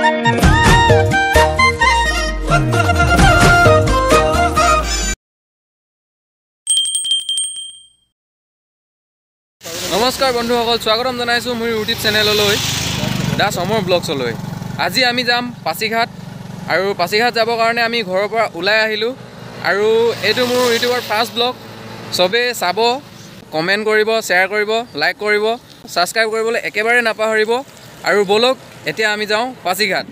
নমস্কাৰ বন্ধুসকল, স্বাগতম জনাইছো মোৰ ইউটিউব চেনেললৈ দা সমৰ ব্লগছলৈ। আজি আমি যাম পাছিঘাট আৰু পাছিঘাট যাবৰ কাৰণে আমি ঘৰৰ পৰা ওলাই আহিলোঁ আৰু এইটো মোৰ ইউটিউবৰ ফাৰ্ষ্ট ব্লগ। সবে চাব, কমেণ্ট কৰিব, শ্বেয়াৰ কৰিব, লাইক কৰিব, ছাবস্ক্ৰাইব কৰিবলৈ একেবাৰে নাপাহৰিব। আৰু বলক এতিয়া আমি যাওঁ পাছিঘাট।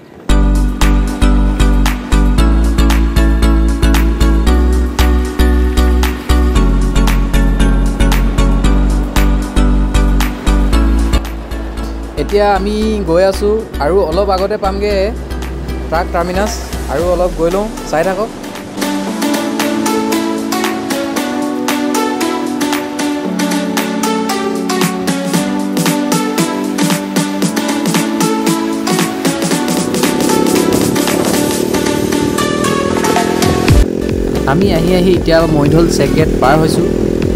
এতিয়া আমি গৈ আছোঁ আৰু অলপ আগতে পামগৈ ট্ৰাক টাৰ্মিনাছ আৰু অলপ গৈ লওঁ, চাই থাকক। আমি আহি এতিয়া মৈধল চেক গেট পাৰ হৈছোঁ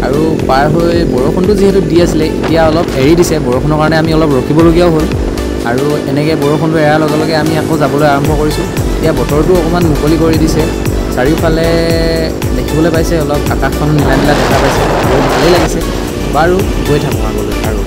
আৰু পাৰ হৈ বৰষুণটো যিহেতু দি আছিলে, এতিয়া অলপ এৰি দিছে। বৰষুণৰ কাৰণে আমি অলপ ৰখিবলগীয়াও হ'ল আৰু এনেকৈ বৰষুণটো এৰাৰ লগে লগে আমি আকৌ যাবলৈ আৰম্ভ কৰিছোঁ। এতিয়া বতৰটো অকণমান মুকলি কৰি দিছে, চাৰিওফালে দেখিবলৈ পাইছে, অলপ আকাশখন নীলা নীলা দেখা পাইছে, গৈ ভালেই লাগিছে। বাৰু গৈ থাকোঁ আগলৈ। আৰু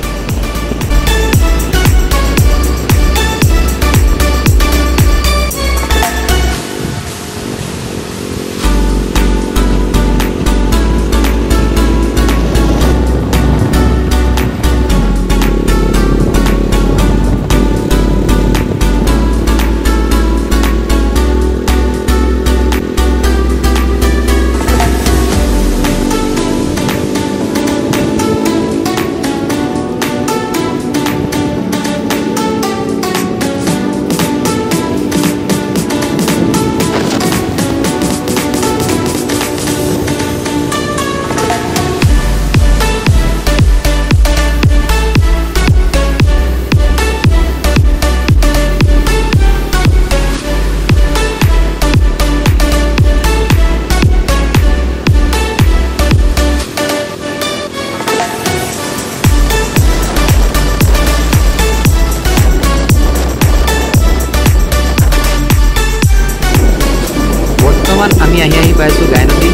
আমি আহি পাইছোঁ গাইনদী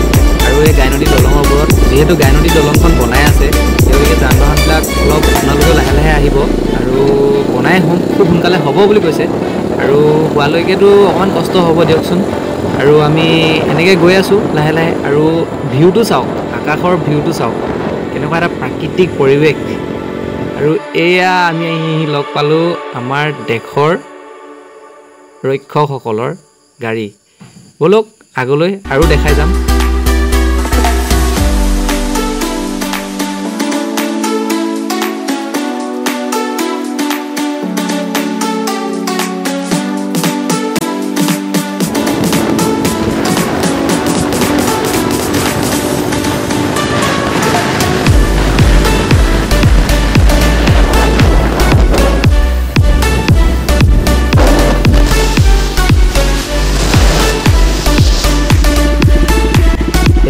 আৰু এই গাইনদী দলঙৰ ওপৰত। যিহেতু গাইনদী দলংখন বনাই আছে, তেওঁলোকে যান বাহনবিলাক অলপ আপোনালোকেও লাহে লাহে আহিব আৰু বনাই খুব সোনকালে হ'ব বুলি কৈছে। আৰু হোৱালৈকেতো অকণমান কষ্ট হ'ব দিয়কচোন। আৰু আমি এনেকৈ গৈ আছোঁ লাহে লাহে আৰু ভিউটো চাওক, আকাশৰ ভিউটো চাওক, কেনেকুৱা এটা প্ৰাকৃতিক পৰিৱেশ। আৰু এয়া আমি আহি লগ পালোঁ আমাৰ দেশৰ ৰক্ষকসকলৰ গাড়ী। বলক আগলৈ আৰু দেখাই যাম।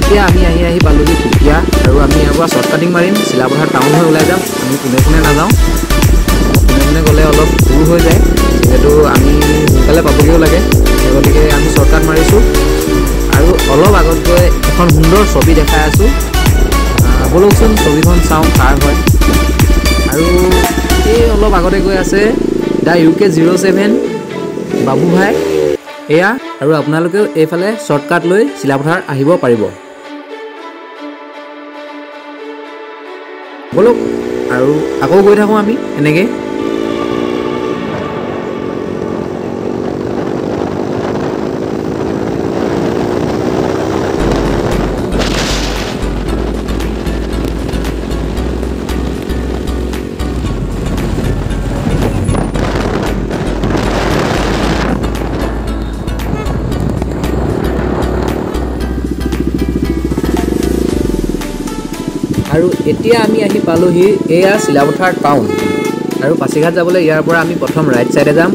এতিয়া আমি আহি পালোঁহি কুটীয়া আৰু আমি ইয়াৰ পৰা শ্বৰ্টকাটিং মাৰিম, চিলাপথাৰ টাউন হৈ ওলাই যাম। আমি কোনে নাযাওঁ, কোনে গ'লে অলপ দূৰ হৈ যায়, যিহেতু আমি সোনকালে পাবগৈও লাগে, সেই গতিকে আমি শ্বৰ্টকাট মাৰিছোঁ। আৰু অলপ আগত গৈ এখন সুন্দৰ ছবি দেখাই আছোঁ, বলকচোন ছবিখন চাওঁ কাৰ হয়। আৰু এই অলপ আগতে গৈ আছে দা UK07 বাবু ভাই এয়া। আৰু আপোনালোকেও এইফালে শ্বৰ্টকাট লৈ চিলাপথাৰ আহিব পাৰিব। বলক আৰু আকৌ গৈ থাকোঁ আমি এনেকৈ। আৰু এতিয়া আমি আহি পালোঁহি এয়া চিলাপথাৰ টাউন। আৰু পাছিঘাট যাবলৈ ইয়াৰ পৰা আমি প্ৰথম ৰাইট ছাইডে যাম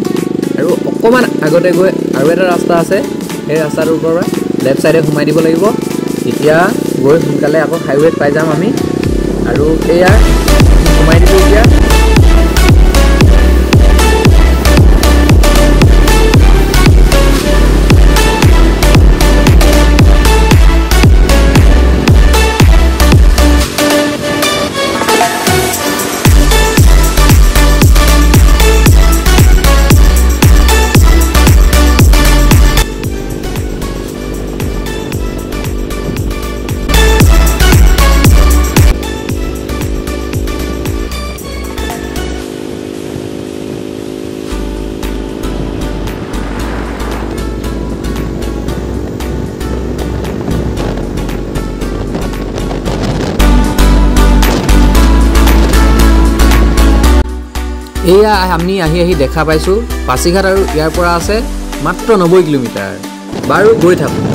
আৰু অকণমান আগতে গৈ আৰু এটা ৰাস্তা আছে, সেই ৰাস্তাটোৰ পৰা লেফ্ট ছাইডে সোমাই দিব লাগিব। এতিয়া গৈ সোনকালে আকৌ হাইৱেত পাই যাম আমি। আৰু এয়া সোমাই দিছোঁ এতিয়া। এয়া আমি আহি দেখা পাইছোঁ পাছিঘাট আৰু ইয়াৰ পৰা আছে মাত্ৰ 90 কিলোমিটাৰ। বাৰু গৈ থাকোঁ।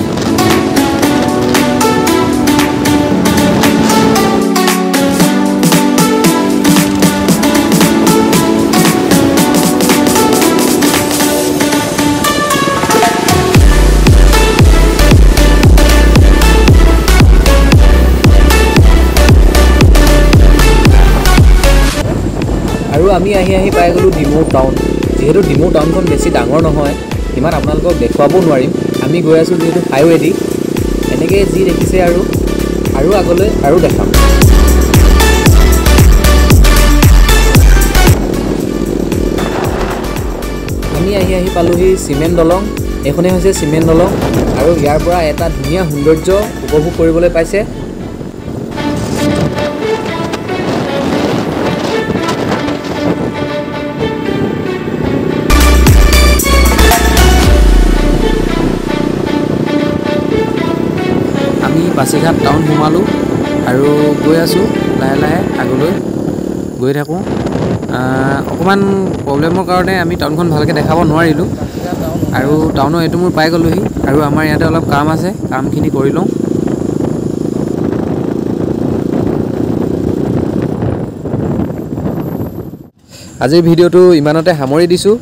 আৰু আমি আহি পাই গ'লোঁ ডিমৌ টাউন। যিহেতু ডিমৌ টাউনখন বেছি ডাঙৰ নহয়, ইমান আপোনালোকক দেখুৱাবও নোৱাৰিম। আমি গৈ আছোঁ যিহেতু হাইৱেদি, এনেকৈ যি দেখিছে আৰু আগলৈ আৰু দেখাম। আমি আহি পালোহি চিমেণ্ট দলং। এইখনেই হৈছে চিমেণ্ট দলং আৰু ইয়াৰ পৰা এটা ধুনীয়া সৌন্দৰ্য উপভোগ কৰিবলৈ পাইছে। পাছিঘাট টাউন সোমালোঁ আৰু গৈ আছোঁ লাহে আগলৈ গৈ থাকোঁ। অকণমান প্ৰব্লেমৰ কাৰণে আমি টাউনখন ভালকৈ দেখাব নোৱাৰিলোঁ আৰু টাউনৰ এইটো মোৰ পাই গ'লোহি আৰু আমাৰ ইয়াতে অলপ কাম আছে, কামখিনি কৰি লওঁ। আজিৰ ভিডিঅ'টো ইমানতে সামৰি দিছোঁ।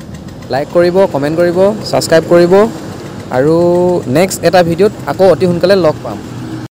লাইক কৰিব, কমেণ্ট কৰিব, ছাবস্ক্ৰাইব কৰিব আৰু নেক্সট এটা ভিডিঅ'ত আকৌ অতি সোনকালে লগ পাম।